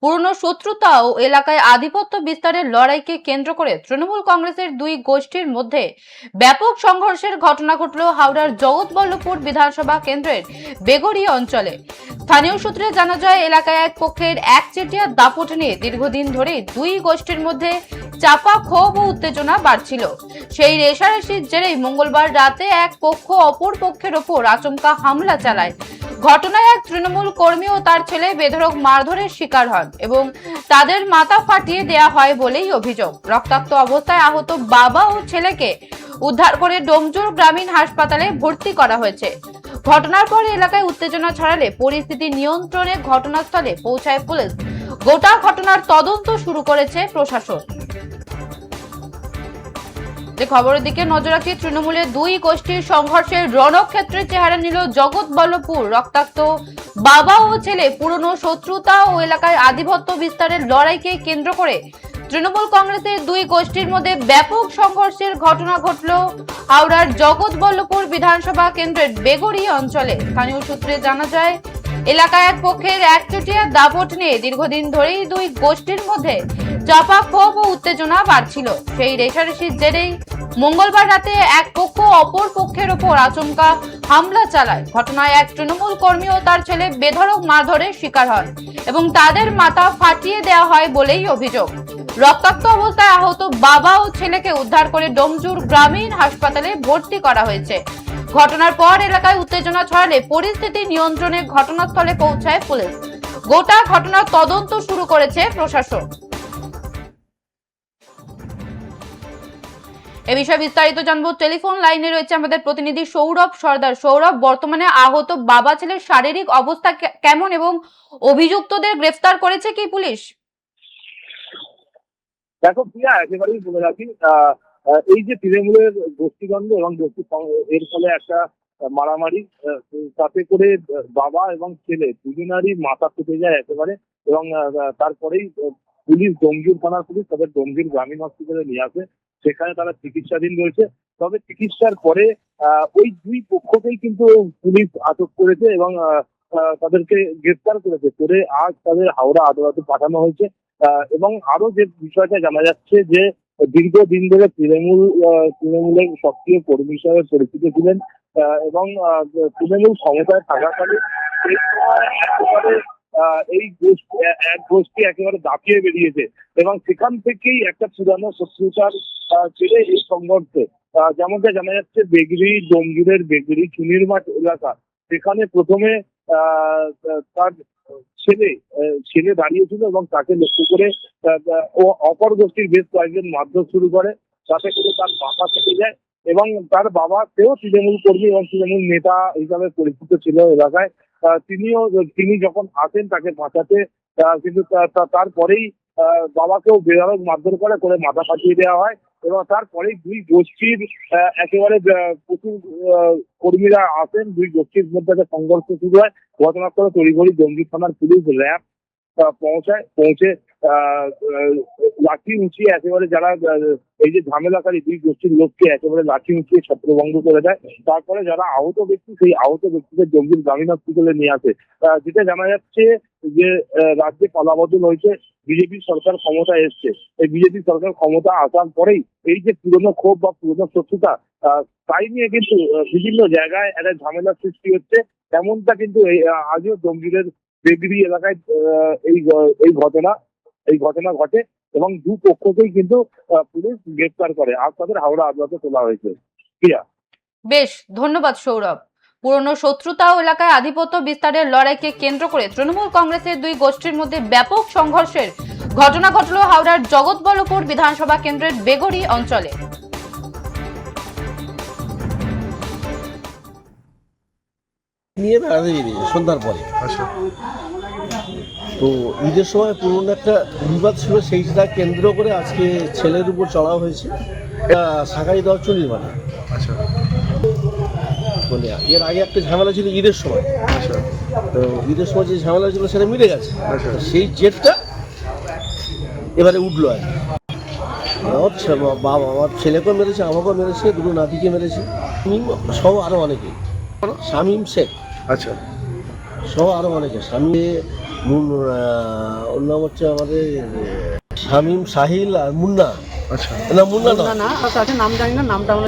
পুরনো শত্রুতা ও এলাকায় আধিপত্য বিস্তারের লড়াইকে কেন্দ্র করে তৃণমূল কংগ্রেসের দুই গোষ্ঠীর মধ্যে ব্যাপক সংঘর্ষের ঘটনা ঘটল হাওড়ার জগৎবল্লভপুর বিধানসভা কেন্দ্রের বেগড়িয়া অঞ্চলে। স্থানীয় সূত্রে জানা যায়, এলাকায় এক পক্ষের একচেটিয়া দাপট নিয়ে দীর্ঘদিন ধরে দুই গোষ্ঠীর মধ্যে চাপা ক্ষোভ ও উত্তেজনা বাড়ছিল। সেই রেষারেষির জেরেই মঙ্গলবার রাতে এক পক্ষ অপর পক্ষের ওপর আচমকা হামলা চালায়। ঘটনায় এক তৃণমূল কর্মী ও তার ছেলে বেধড়ক মারধরের শিকার হন এবং তাদের মাথা ফাটিয়ে দেয়া হয় বলেই অভিযোগ। রক্তাক্ত অবস্থায় আহত বাবা ও ছেলেকে উদ্ধার করে ডোমজুর গ্রামীণ হাসপাতালে ভর্তি করা হয়েছে। ঘটনার পর এলাকায় উত্তেজনা ছড়ালে পরিস্থিতি নিয়ন্ত্রণে ঘটনাস্থলে পৌঁছায় পুলিশ। গোটা ঘটনার তদন্ত শুরু করেছে প্রশাসন। খবরের দিকে নজর রাখি, তৃণমূলের দুই গোষ্ঠীর সংঘর্ষের রণক্ষেত্রে চেহারা নিল জগৎবল্লভপুর। রক্তাক্ত বাবা ও ছেলে, পুরনো শত্রুতা ও এলাকায় আধিপত্য বিস্তারের লড়াইকে কেন্দ্র করে তৃণমূল কংগ্রেসের দুই গোষ্ঠীর মধ্যে ব্যাপক সংঘর্ষের ঘটনা ঘটল হাওড়ার জগৎবল্লভপুর বিধানসভা কেন্দ্রের বেগড়িয়া অঞ্চলে। স্থানীয় সূত্রে জানা যায়, এলাকায় এক পক্ষের একচেটিয়া দাপট নিয়ে দীর্ঘদিন ধরেই দুই গোষ্ঠীর মধ্যে চাপা ক্ষোভ ও উত্তেজনা বাড়ছিল। সেই রেষারেষির জেরেই মঙ্গলবার রাতে এক পক্ষ অপর পক্ষের ওপর আচমকা হামলা চালায়। ঘটনায় এক তৃণমূল কর্মী ও তার ছেলে বেধড়ক মারধরের শিকার হন এবং তাদের মাথা ফাটিয়ে দেওয়া হয় বলেই অভিযোগ। রক্তাক্ত অবস্থায় আহত বাবা ও ছেলেকে উদ্ধার করে ডোমজুর গ্রামীণ হাসপাতালে ভর্তি করা হয়েছে। ঘটনার পর এলাকায় উত্তেজনা ছড়ালে পরিস্থিতি নিয়ন্ত্রণে ঘটনাস্থলে পৌঁছায় পুলিশ। গোটা ঘটনার তদন্ত শুরু করেছে প্রশাসন। এ বিষয়ে বিস্তারিত জানবো। টেলিফোন লাইনে রয়েছে আমাদের প্রতিনিধি সৌরভ সর্দার। সৌরভ, বর্তমানে আহত বাবা ছেলের শারীরিক অবস্থা কেমন এবং অভিযুক্তদের গ্রেফতার করেছে কি পুলিশ? দেখো প্রিয়া, একেবারেই বলে রাখি, এই যে তৃণমূলের গোষ্ঠীদ্বন্দ্ব এবং এর ফলে একটা মারামারি, তাতে করে বাবা এবং ছেলে দুজনারই মাথা ফেটে যায় একেবারে। এবং তারপরেই পুলিশ, ডোমজুর থানার পুলিশ তাদের ডোমজুর গ্রামীণ হসপিটালে নিয়ে আসে। সেখানে তারা চিকিৎসাধীন রয়েছে। তবে চিকিৎসার পরে ওই দুই পক্ষকেই কিন্তু পুলিশ আটক করেছে এবং তাদেরকে গ্রেফতার করেছে, করে আজ তাদের হাওড়া আদালতে পাঠানো হয়েছে। এবং আরো যে বিষয়টা জানা যাচ্ছে যে দীর্ঘদিন ধরে তৃণমূলের সক্রিয় কর্মী হিসাবে পরিচিত ছিলেন এবং তৃণমূল ক্ষমতায় থাকাকালীন একেবারে এই গোষ্ঠী একেবারে দাপিয়ে বেরিয়েছে এবং সেখান থেকেই একটা পুরানো শত্রুতার ছেড়ে এই সংঘর্ষে, যেমনটা জানা যাচ্ছে বেগড়ি, ডোমজুরের বেগড়ি চুনিরমাঠ এলাকা, সেখানে প্রথমে তার ছেলে দাঁড়িয়েছিল এবং তাকে লক্ষ্য করে ও অপর গোষ্ঠীর বেশ কয়েকজন মারধর শুরু করে। তাতে করে তার মাথা ফেটে যায় এবং তার বাবা, সেও তৃণমূল কর্মী এবং তৃণমূল নেতা হিসাবে পরিচিত ছিল এলাকায়। তিনি যখন আসেন তাকে বাঁচাতে, কিন্তু তারপরেই বাবাকেও বেধড়ক মারধর করে মাথা ফাটিয়ে দেওয়া হয় এবং তারপরেই দুই গোষ্ঠীর একেবারে প্রচুর কর্মীরা আসেন। দুই গোষ্ঠীর মধ্যে একটা সংঘর্ষ শুরু হয়। ঘটনাস্থলে তড়িঘড়ি ডোমজুর থানার পুলিশ, র্যাব পৌঁছে লাঠি উঁচিয়ে একেবারে যারা এই যে ঝামেলাকারী দুই গোষ্ঠীর লোককে একেবারে লাঠি উঁচিয়ে ছত্রভঙ্গ করে দেয়। তারপরে যারা আহত ব্যক্তি, সেই আহত ব্যক্তিদের ডোমজুর গ্রামীণ হসপিটালে নিয়ে আসে। যেটা জানা যাচ্ছে যে রাজ্যে পালাবদল হয়েছে, বিজেপি সরকার ক্ষমতায় এসছে। এই বিজেপি সরকার ক্ষমতা আসার পরেই এই যে পুরনো ক্ষোভ বা পুরনো শত্রুতা, তাই নিয়ে কিন্তু বিভিন্ন জায়গায় একটা ঝামেলার সৃষ্টি হচ্ছে। তেমনটা কিন্তু আজও ডোমজুরের বেগড়ি এলাকায় এই ঘটনা ঘটে এবং দু পক্ষকেই কিন্তু পুলিশ গ্রেফতার করে। আজ তাদের হাওড়া আদালতে তোলা হয়েছে। প্রিয়া, বেশ, ধন্যবাদ সৌরভ। পুরনো শত্রুতা ও এলাকায় আধিপত্য বিস্তারের লড়াইকে কেন্দ্র করে তৃণমূল কংগ্রেসের দুই গোষ্ঠীর মধ্যে ব্যাপক সংঘর্ষের ঘটনা ঘটল হাওড়ার জগৎবল্লভপুর বিধানসভা কেন্দ্রের বেগড়ি অঞ্চলে। নিয়ে বেড়াতে বেরিয়েছে সন্ধ্যার পরে। তো ঈদের সময় পুরনো একটা বিবাদ ছিল, সেইটা কেন্দ্র করে আজকে ছেলের উপর চড়া হয়েছে। সাকাই দেওয়া চুরির মানে এর আগে একটা ঝামেলা ছিল ঈদের সময়। তো ঈদের সময় যে ঝামেলা ছিল সেটা মিলে গেছে। সেই জেটটা এবারে উঠলো আর আমার ছেলেকেও মেরেছে, আমাকেও মেরেছে, দুটো নাতিকে মেরেছে, সহ আরো অনেকে। শামীম শেখ সহ আরো অনেকে। স্বামী ওর নাম হচ্ছে আমাদের শামীম, সাহিল আর মুন্না। আচ্ছা, না মুন্না না, না তাকে নাম জানি না, নামটা আমরা